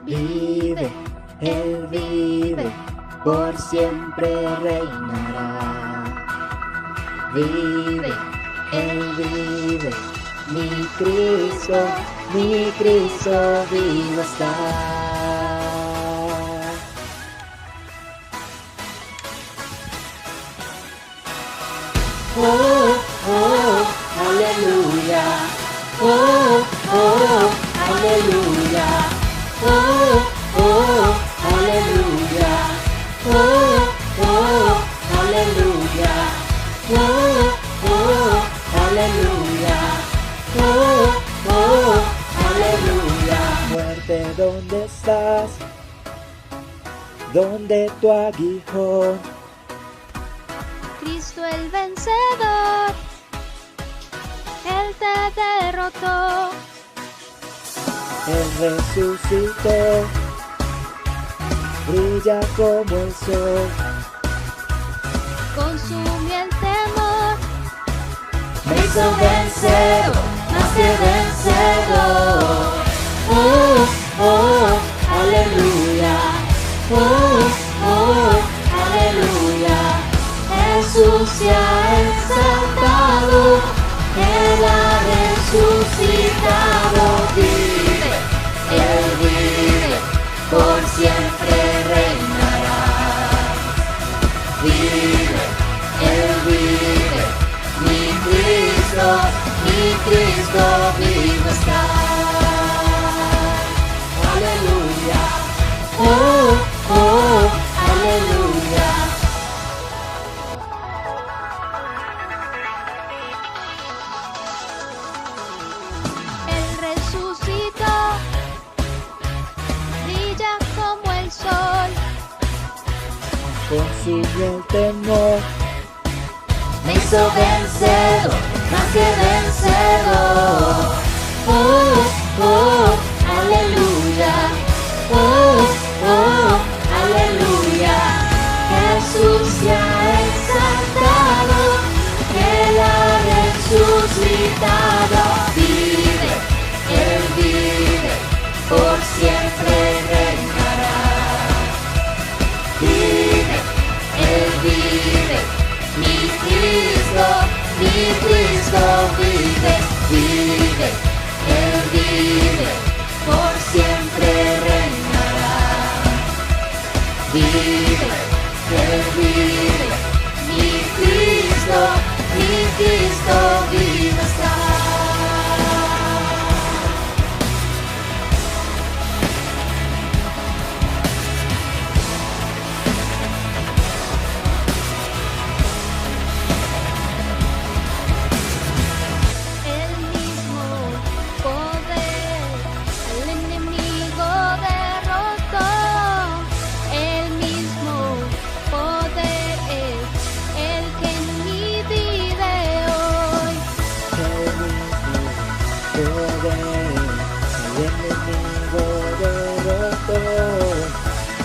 Vive, Él vive, por siempre reinará. Vive, Él vive, mi Cristo vivo está. Oh, oh, aleluya. Oh, oh, aleluya. Oh, oh, aleluya. Oh, oh, aleluya. Oh, oh, aleluya. Oh, oh, aleluya. Muerte, ¿dónde estás? ¿Dónde tu aguijón? Cristo el vencedor, Él te derrotó. Él resucitó, brilla como el sol. Consumió el temor, Me hizo vencedor, más que vencedor. Oh, oh, aleluya. Oh, oh, aleluya. Jesús se ha exaltado, Él ha resucitado. Vive, Él vive, por siempre reinará. Vive, Él vive, mi Cristo vivo está. Aleluya, oh, oh, aleluya. Él resucitó, brilla como el sol. Consumió el temor, me hizo vencedor, más que vencedor. Oh, oh, aleluya. Oh, oh, aleluya. Jesús se ha exaltado, Él ha resucitado. Vive, Él vive, por siempre reinará. Vive, Él vive, mi Cristo vive, vive, Él vive, por siempre reinará. Vive, Él vive, mi Cristo vivo está. El mismo poder, el enemigo derrotó. El mismo poder es el que en mí vive hoy. El enemigo derrotó.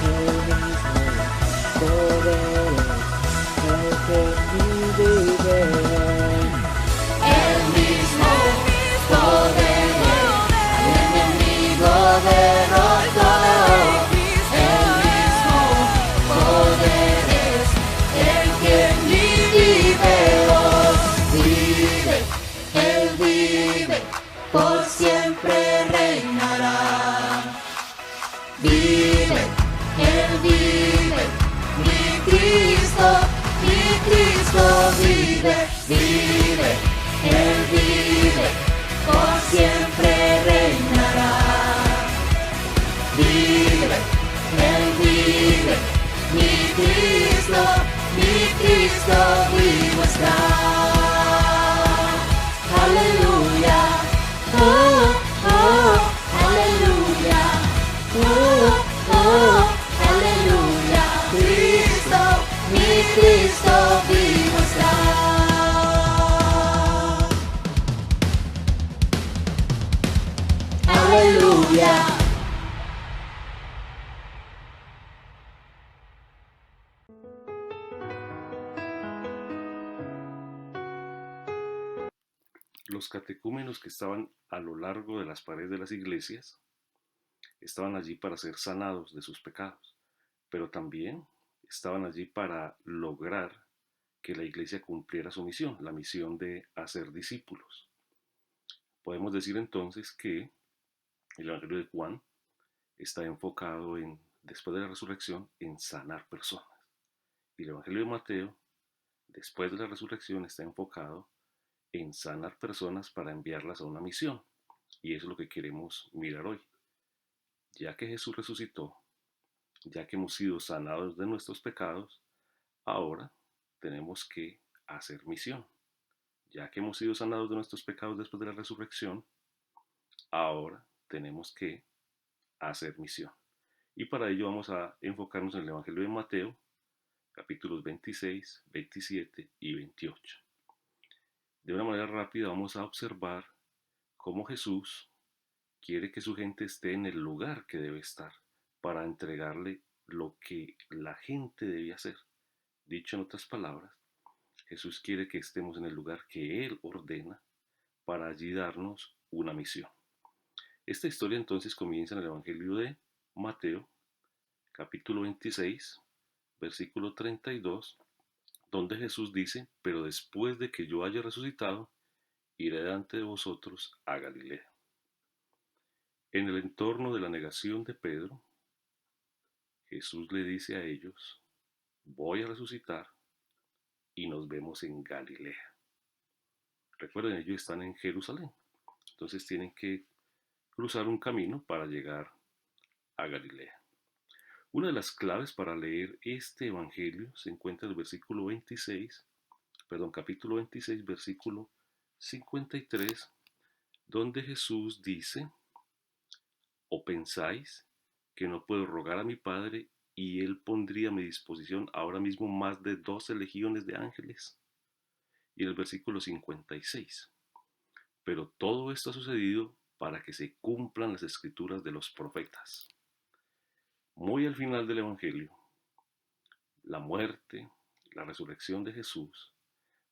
El mismo poder, el que en mí vive hoy. El mismo poder, el enemigo derrotó. El mismo poder es el que en mí vive hoy. Vive, Él vive, por siempre reinará. Vive, Él vive, mi Cristo vive, vive, Él vive, por siempre reinará. Vive, Él vive, mi Cristo vivo está. Aleluya, oh, oh, aleluya, oh, oh, aleluya. Mi Cristo vivo está. Aleluya. Los catecúmenos que estaban a lo largo de las paredes de las iglesias estaban allí para ser sanados de sus pecados, pero también estaban allí para lograr que la iglesia cumpliera su misión, la misión de hacer discípulos. Podemos decir entonces que el Evangelio de Juan está enfocado en, después de la resurrección, en sanar personas. Y el Evangelio de Mateo, después de la resurrección, está enfocado en sanar personas para enviarlas a una misión. Y eso es lo que queremos mirar hoy. Ya que Jesús resucitó, ya que hemos sido sanados de nuestros pecados, ahora tenemos que hacer misión. Ya que hemos sido sanados de nuestros pecados después de la resurrección, ahora tenemos que hacer misión. Y para ello vamos a enfocarnos en el Evangelio de Mateo, capítulos 26, 27 y 28. De una manera rápida vamos a observar cómo Jesús quiere que su gente esté en el lugar que debe estar para entregarle lo que la gente debe hacer. Dicho en otras palabras, Jesús quiere que estemos en el lugar que Él ordena para allí darnos una misión. Esta historia entonces comienza en el Evangelio de Mateo, capítulo 26, versículo 32, donde Jesús dice: pero después de que yo haya resucitado, iré delante de vosotros a Galilea. En el entorno de la negación de Pedro, Jesús le dice a ellos: voy a resucitar y nos vemos en Galilea. Recuerden, ellos están en Jerusalén, entonces tienen que cruzar un camino para llegar a Galilea. Una de las claves para leer este evangelio se encuentra en el capítulo 26, versículo 53, donde Jesús dice: ¿o pensáis que no puedo rogar a mi Padre y Él pondría a mi disposición ahora mismo más de 12 legiones de ángeles? Y en el versículo 56, pero todo esto ha sucedido para que se cumplan las escrituras de los profetas. Muy al final del Evangelio, la muerte, la resurrección de Jesús,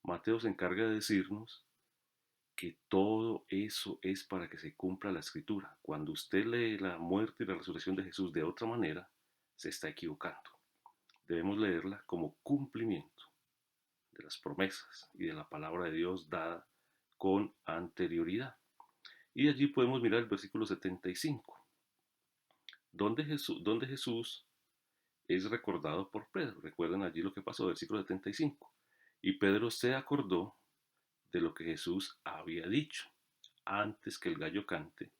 Mateo se encarga de decirnos que todo eso es para que se cumpla la escritura. Cuando usted lee la muerte y la resurrección de Jesús de otra manera, se está equivocando. Debemos leerla como cumplimiento de las promesas y de la palabra de Dios dada con anterioridad. Y allí podemos mirar el versículo 75, donde Jesús es recordado por Pedro. Recuerden allí lo que pasó, versículo 75. Y Pedro se acordó de lo que Jesús había dicho: antes que el gallo cante,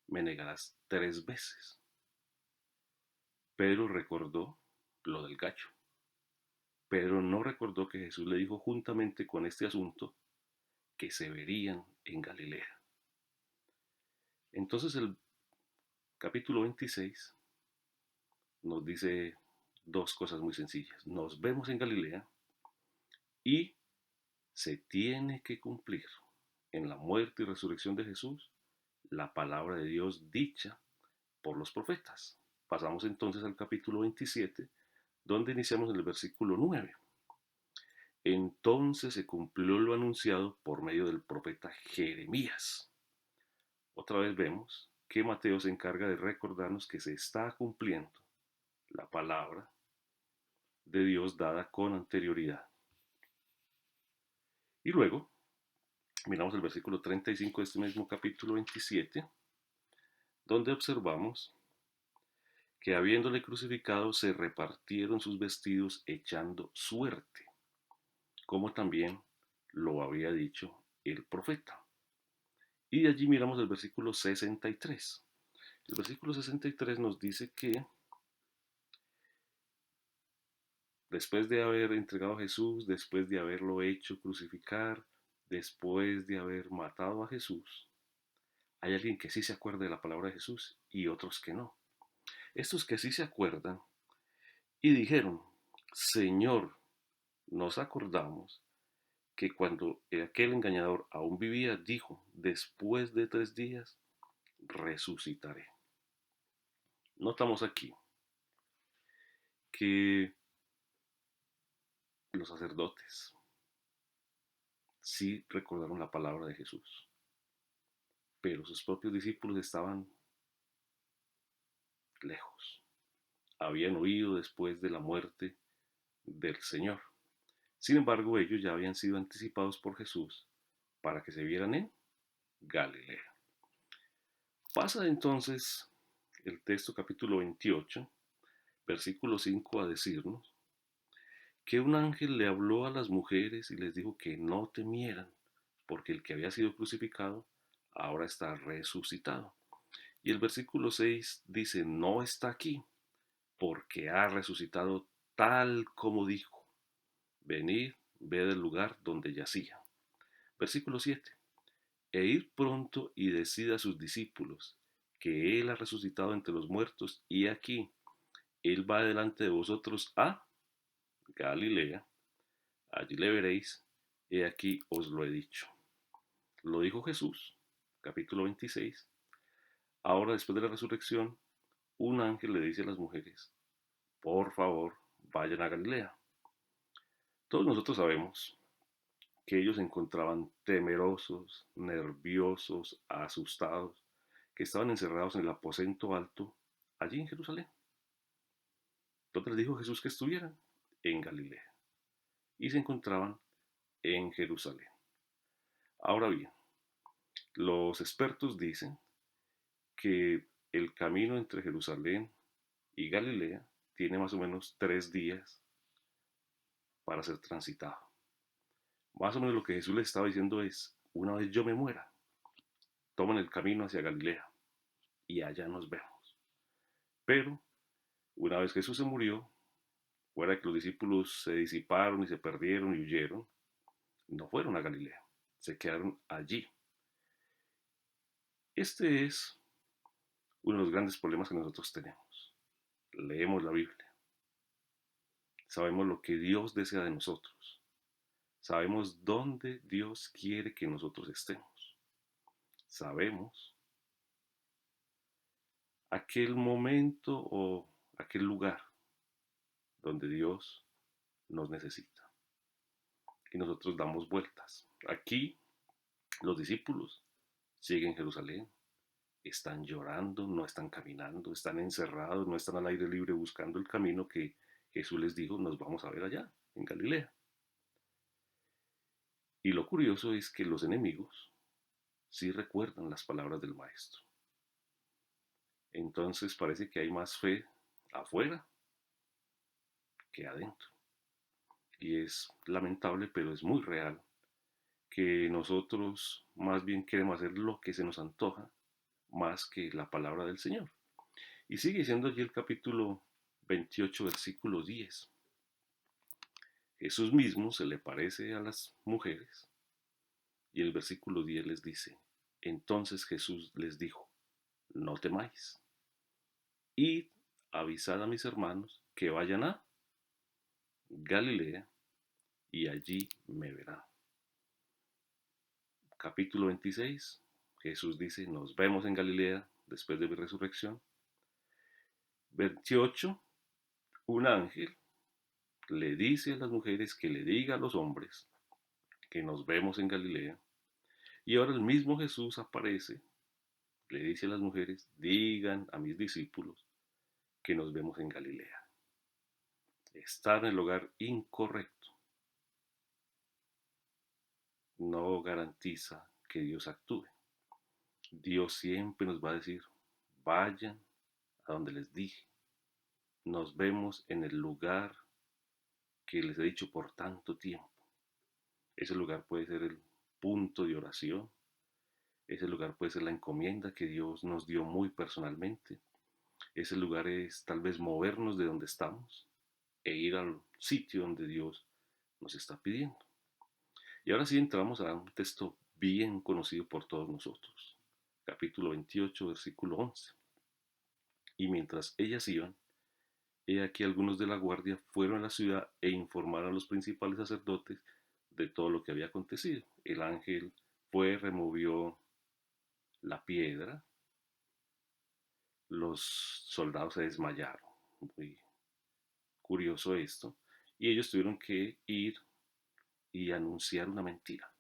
me negarás 3 veces. Pedro recordó lo del gallo. Pedro no recordó que Jesús le dijo juntamente con este asunto que se verían en Galilea. Entonces el capítulo 26 nos dice dos cosas muy sencillas: nos vemos en Galilea y se tiene que cumplir en la muerte y resurrección de Jesús la palabra de Dios dicha por los profetas. Pasamos entonces al capítulo 27, donde iniciamos en el versículo 9. Entonces se cumplió lo anunciado por medio del profeta Jeremías. Otra vez vemos que Mateo se encarga de recordarnos que se está cumpliendo la palabra de Dios dada con anterioridad. Y luego miramos el versículo 35 de este mismo capítulo 27, donde observamos que habiéndole crucificado se repartieron sus vestidos echando suerte, como también lo había dicho el profeta. Y de allí miramos el versículo 63. El versículo 63 nos dice que después de haber entregado a Jesús, después de haberlo hecho crucificar, después de haber matado a Jesús, hay alguien que sí se acuerda de la palabra de Jesús y otros que no. Estos que sí se acuerdan y dijeron: Señor, nos acordamos que cuando aquel engañador aún vivía, dijo: después de 3 días resucitaré. Notamos aquí que los sacerdotes sí recordaron la palabra de Jesús, pero sus propios discípulos estaban lejos. Habían huido después de la muerte del Señor. Sin embargo, ellos ya habían sido anticipados por Jesús para que se vieran en Galilea. Pasa entonces el texto capítulo 28, versículo 5 a decirnos que un ángel le habló a las mujeres y les dijo que no temieran, porque el que había sido crucificado ahora está resucitado. Y el versículo 6 dice, no está aquí, porque ha resucitado tal como dijo. Venid, ved el lugar donde yacía. Versículo 7. E id pronto y decid a sus discípulos que Él ha resucitado entre los muertos, y aquí, Él va delante de vosotros a Galilea, allí le veréis, he aquí os lo he dicho. Lo dijo Jesús, capítulo 26. Ahora, después de la resurrección, un ángel le dice a las mujeres, por favor, vayan a Galilea. Todos nosotros sabemos que ellos se encontraban temerosos, nerviosos, asustados, que estaban encerrados en el aposento alto, allí en Jerusalén. Entonces les dijo Jesús que estuvieran en Galilea y se encontraban en Jerusalén. Ahora bien, los expertos dicen que el camino entre Jerusalén y Galilea tiene más o menos 3 días para ser transitado. Más o menos lo que Jesús les estaba diciendo es, una vez yo me muera, tomen el camino hacia Galilea y allá nos vemos. Pero una vez Jesús se murió, fuera de que los discípulos se disiparon y se perdieron y huyeron, no fueron a Galilea, se quedaron allí. Este es uno de los grandes problemas que nosotros tenemos. Leemos la Biblia, sabemos lo que Dios desea de nosotros, sabemos dónde Dios quiere que nosotros estemos, sabemos aquel momento o aquel lugar donde Dios nos necesita. Y nosotros damos vueltas. Aquí los discípulos siguen Jerusalén, están llorando, no están caminando, están encerrados, no están al aire libre buscando el camino que Jesús les dijo, nos vamos a ver allá, en Galilea. Y lo curioso es que los enemigos sí recuerdan las palabras del Maestro. Entonces parece que hay más fe afuera que adentro. Y es lamentable, pero es muy real, que nosotros más bien queremos hacer lo que se nos antoja más que la palabra del Señor. Y sigue diciendo allí el capítulo 28, versículo 10. Jesús mismo se le parece a las mujeres y el versículo 10 les dice, entonces Jesús les dijo, no temáis, id, avisad a mis hermanos que vayan a Galilea y allí me verán. Capítulo 26, Jesús dice, nos vemos en Galilea después de mi resurrección. 28, un ángel le dice a las mujeres que le diga a los hombres que nos vemos en Galilea. Y ahora el mismo Jesús aparece, le dice a las mujeres, digan a mis discípulos que nos vemos en Galilea. Estar en el lugar incorrecto no garantiza que Dios actúe. Dios siempre nos va a decir, vayan a donde les dije. Nos vemos en el lugar que les he dicho por tanto tiempo. Ese lugar puede ser el punto de oración. Ese lugar puede ser la encomienda que Dios nos dio muy personalmente. Ese lugar es tal vez movernos de donde estamos e ir al sitio donde Dios nos está pidiendo. Y ahora sí entramos a un texto bien conocido por todos nosotros. Capítulo 28, versículo 11. Y mientras ellas iban, he aquí algunos de la guardia fueron a la ciudad e informaron a los principales sacerdotes de todo lo que había acontecido. El ángel fue, removió la piedra, los soldados se desmayaron. Muy curioso esto. Y ellos tuvieron que ir y anunciar una mentira.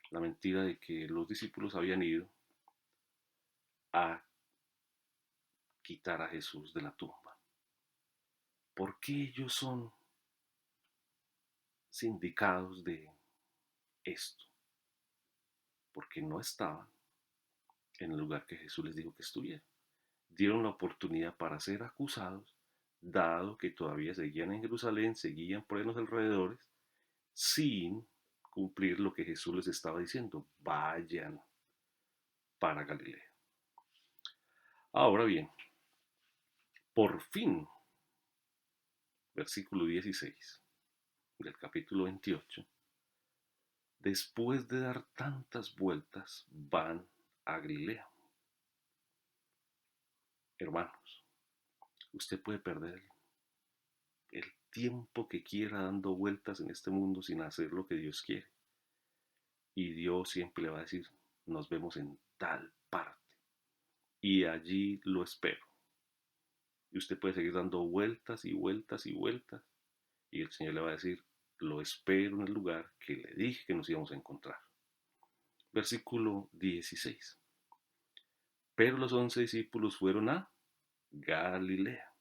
La mentira de que los discípulos habían ido a quitar a Jesús de la tumba. ¿Por qué ellos son sindicados de esto? Porque no estaban en el lugar que Jesús les dijo que estuviera. Dieron la oportunidad para ser acusados, dado que todavía seguían en Jerusalén, seguían por ahí en los alrededores, sin cumplir lo que Jesús les estaba diciendo: vayan para Galilea. Ahora bien, por fin, versículo 16 del capítulo 28, después de dar tantas vueltas, van a Galilea. Hermanos, usted puede perder el tiempo que quiera dando vueltas en este mundo sin hacer lo que Dios quiere. Y Dios siempre le va a decir: nos vemos en tal parte y allí lo espero. Y usted puede seguir dando vueltas y vueltas y vueltas, y el Señor le va a decir: lo espero en el lugar que le dije que nos íbamos a encontrar. Versículo 16. Pero los 11 discípulos fueron a Galilea,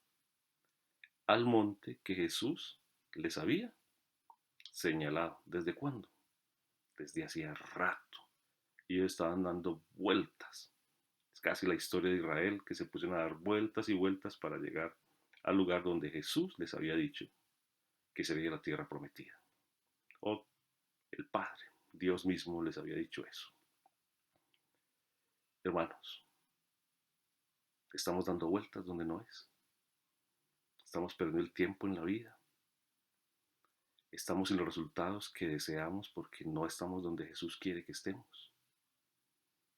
al monte que Jesús les había señalado. ¿Desde cuándo? Desde hacía rato. Y ellos estaban dando vueltas. Es casi la historia de Israel, que se pusieron a dar vueltas y vueltas para llegar al lugar donde Jesús les había dicho que sería la tierra prometida. O el Padre, Dios mismo les había dicho eso. Hermanos, estamos dando vueltas donde no es. Estamos perdiendo el tiempo en la vida. Estamos sin los resultados que deseamos porque no estamos donde Jesús quiere que estemos.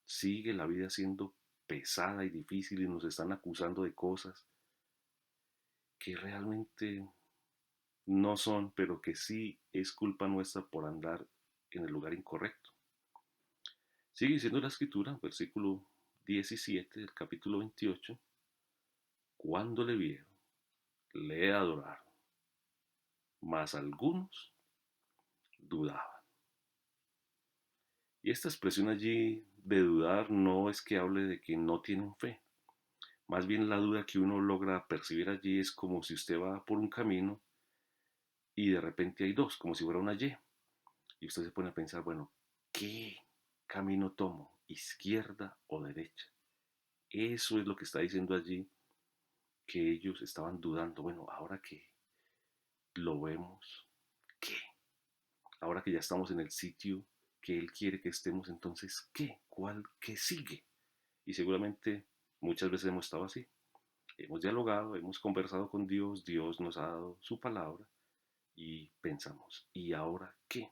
Sigue la vida siendo pesada y difícil y nos están acusando de cosas que realmente no son, pero que sí es culpa nuestra por andar en el lugar incorrecto. Sigue diciendo la escritura, versículo 17 del capítulo 28, cuando le vieron, le adoraron, mas algunos dudaban. Y esta expresión allí de dudar no es que hable de que no tienen fe. Más bien la duda que uno logra percibir allí es como si usted va por un camino y de repente hay dos, como si fuera una Y. Y usted se pone a pensar, bueno, ¿qué camino tomo? ¿Izquierda o derecha? Eso es lo que está diciendo allí, que ellos estaban dudando. Bueno, ahora que lo vemos, ¿qué? Ahora que ya estamos en el sitio que Él quiere que estemos, entonces, ¿qué? ¿Cuál? ¿Qué sigue? Y seguramente muchas veces hemos estado así. Hemos dialogado, hemos conversado con Dios, Dios nos ha dado su palabra y pensamos, ¿y ahora qué?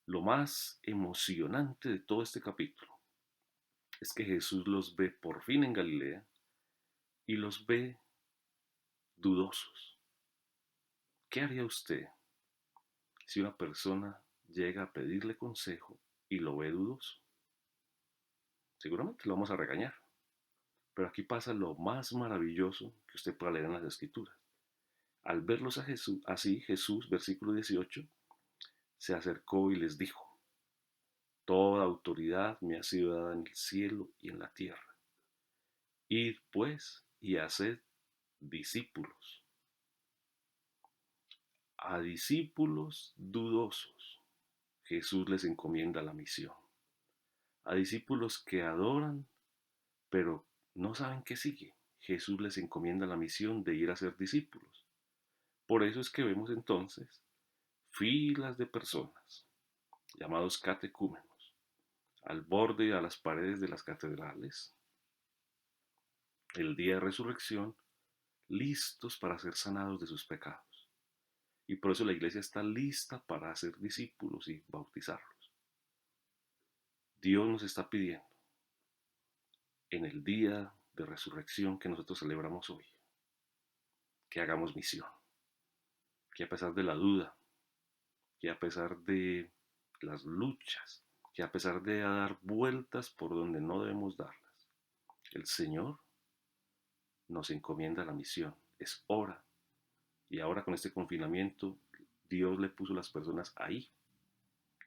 Lo más emocionante de todo este capítulo es que Jesús los ve por fin en Galilea y los ve dudosos. ¿Qué haría usted si una persona llega a pedirle consejo y lo ve dudoso? Seguramente lo vamos a regañar. Pero aquí pasa lo más maravilloso que usted pueda leer en las Escrituras. Al verlos a Jesús, así Jesús, versículo 18, se acercó y les dijo: toda autoridad me ha sido dada en el cielo y en la tierra. Id pues y haced discípulos. A discípulos dudosos Jesús les encomienda la misión. A discípulos que adoran pero no saben qué sigue, Jesús les encomienda la misión de ir a ser discípulos. Por eso es que vemos entonces filas de personas, llamados catecúmenos, al borde y a las paredes de las catedrales, el día de resurrección, listos para ser sanados de sus pecados. Y por eso la iglesia está lista para hacer discípulos y bautizarlos. Dios nos está pidiendo en el día de resurrección que nosotros celebramos hoy, que hagamos misión, que a pesar de la duda, que a pesar de las luchas, que a pesar de dar vueltas por donde no debemos darlas, el Señor nos encomienda la misión. Es hora. Y ahora con este confinamiento, Dios le puso las personas ahí,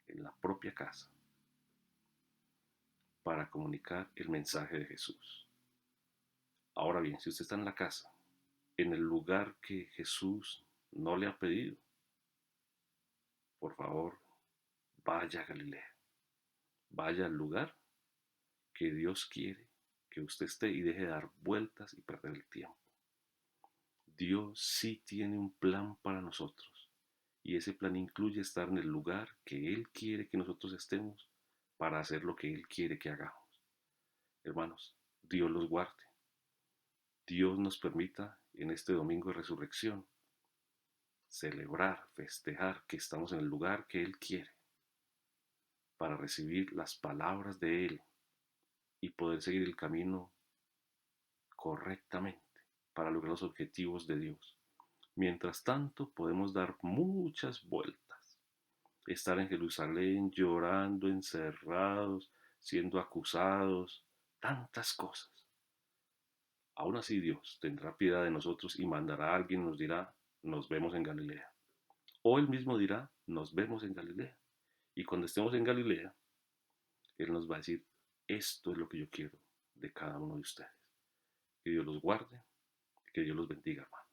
en la propia casa, para comunicar el mensaje de Jesús. Ahora bien, si usted está en la casa, en el lugar que Jesús no le ha pedido, por favor, vaya a Galilea, vaya al lugar que Dios quiere que usted esté y deje de dar vueltas y perder el tiempo. Dios sí tiene un plan para nosotros y ese plan incluye estar en el lugar que Él quiere que nosotros estemos para hacer lo que Él quiere que hagamos. Hermanos, Dios los guarde. Dios nos permita en este domingo de resurrección celebrar, festejar que estamos en el lugar que Él quiere para recibir las palabras de Él y poder seguir el camino correctamente para lograr los objetivos de Dios. Mientras tanto, podemos dar muchas vueltas, estar en Jerusalén llorando, encerrados, siendo acusados, tantas cosas. Aún así Dios tendrá piedad de nosotros y mandará a alguien y nos dirá, nos vemos en Galilea. O Él mismo dirá, nos vemos en Galilea. Y cuando estemos en Galilea, Él nos va a decir, esto es lo que yo quiero de cada uno de ustedes. Que Dios los guarde, que Dios los bendiga, hermano.